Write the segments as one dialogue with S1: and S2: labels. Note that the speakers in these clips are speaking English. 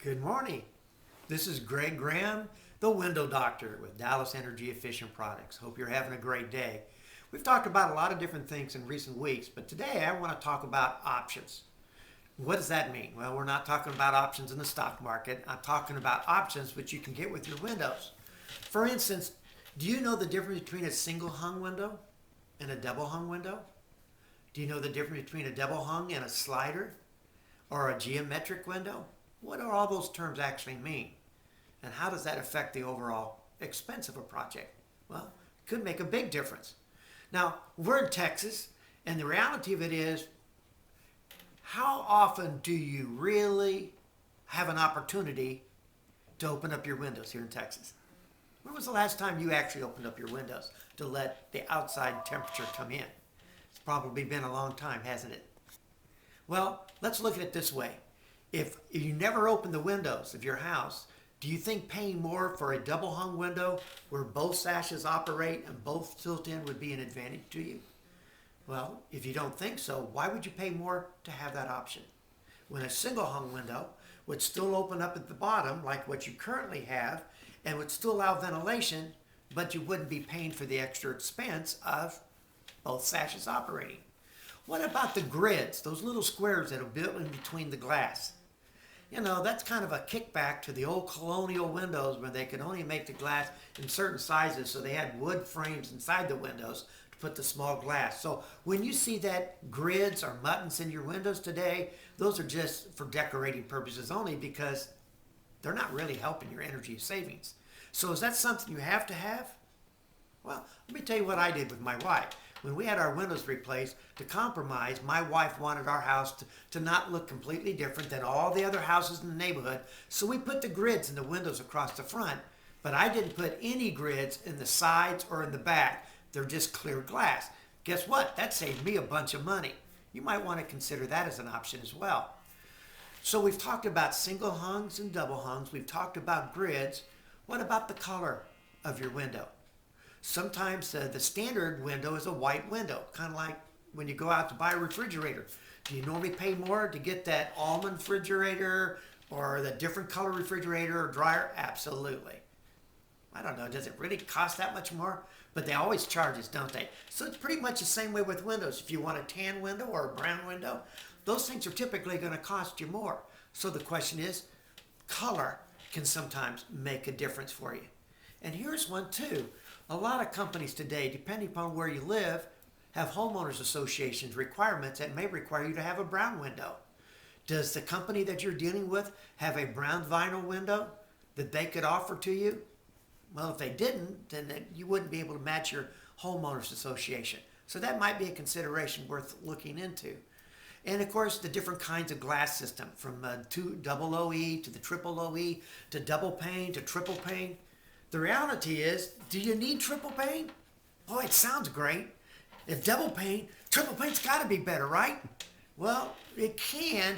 S1: Good morning. This is Greg Graham, the Window Doctor with Dallas Energy Efficient Products. Hope you're having a great day. We've talked about a lot of different things in recent weeks, but today I want to talk about options. What does that mean? Well, we're not talking about options in the stock market. I'm talking about options which you can get with your windows. For instance, do you know the difference between a single hung window and a double hung window? Do you know the difference between a double hung and a slider or a geometric window? What do all those terms actually mean? And how does that affect the overall expense of a project? Well, it could make a big difference. Now, we're in Texas, and the reality of it is, how often do you really have an opportunity to open up your windows here in Texas? When was the last time you actually opened up your windows to let the outside temperature come in? It's probably been a long time, hasn't it? Well, let's look at it this way. If you never open the windows of your house, do you think paying more for a double hung window where both sashes operate and both tilt in would be an advantage to you? Well, if you don't think so, why would you pay more to have that option? When a single hung window would still open up at the bottom like what you currently have and would still allow ventilation, but you wouldn't be paying for the extra expense of both sashes operating. What about the grids, those little squares that are built in between the glass? You know, that's kind of a kickback to the old colonial windows where they could only make the glass in certain sizes, so they had wood frames inside the windows to put the small glass. So when you see that grids or muttons in your windows today, those are just for decorating purposes only because they're not really helping your energy savings. So is that something you have to have? Well, let me tell you what I did with my wife. When we had our windows replaced, to compromise, my wife wanted our house to not look completely different than all the other houses in the neighborhood, so we put the grids in the windows across the front, but I didn't put any grids in the sides or in the back. They're just clear glass. Guess what? That saved me a bunch of money. You might want to consider that as an option as well. So we've talked about single hungs and double hungs. We've talked about grids. What about the color of your window? Sometimes the standard window is a white window, kind of like when you go out to buy a refrigerator. Do you normally pay more to get that almond refrigerator or the different color refrigerator or dryer? Absolutely. I don't know, does it really cost that much more? But they always charge us, don't they? So it's pretty much the same way with windows. If you want a tan window or a brown window, those things are typically going to cost you more. So the question is, color can sometimes make a difference for you. And here's one too. A lot of companies today, depending upon where you live, have homeowners associations requirements that may require you to have a brown window. Does the company that you're dealing with have a brown vinyl window that they could offer to you? Well, if they didn't, then you wouldn't be able to match your homeowners association. So that might be a consideration worth looking into. And of course, the different kinds of glass system, from double OE to the triple OE to double pane to triple pane. The reality is, do you need triple pane? Boy, it sounds great. If double pane, triple pane's got to be better, right? Well, it can,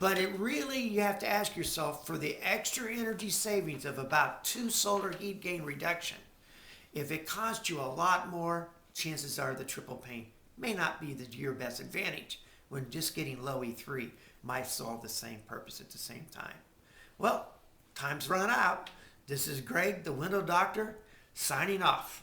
S1: but you have to ask yourself for the extra energy savings of about 2 solar heat gain reduction. If it costs you a lot more, chances are the triple pane may not be your best advantage when just getting low E3 might solve the same purpose at the same time. Well, time's run out. This is Greg, the Window Doctor, signing off.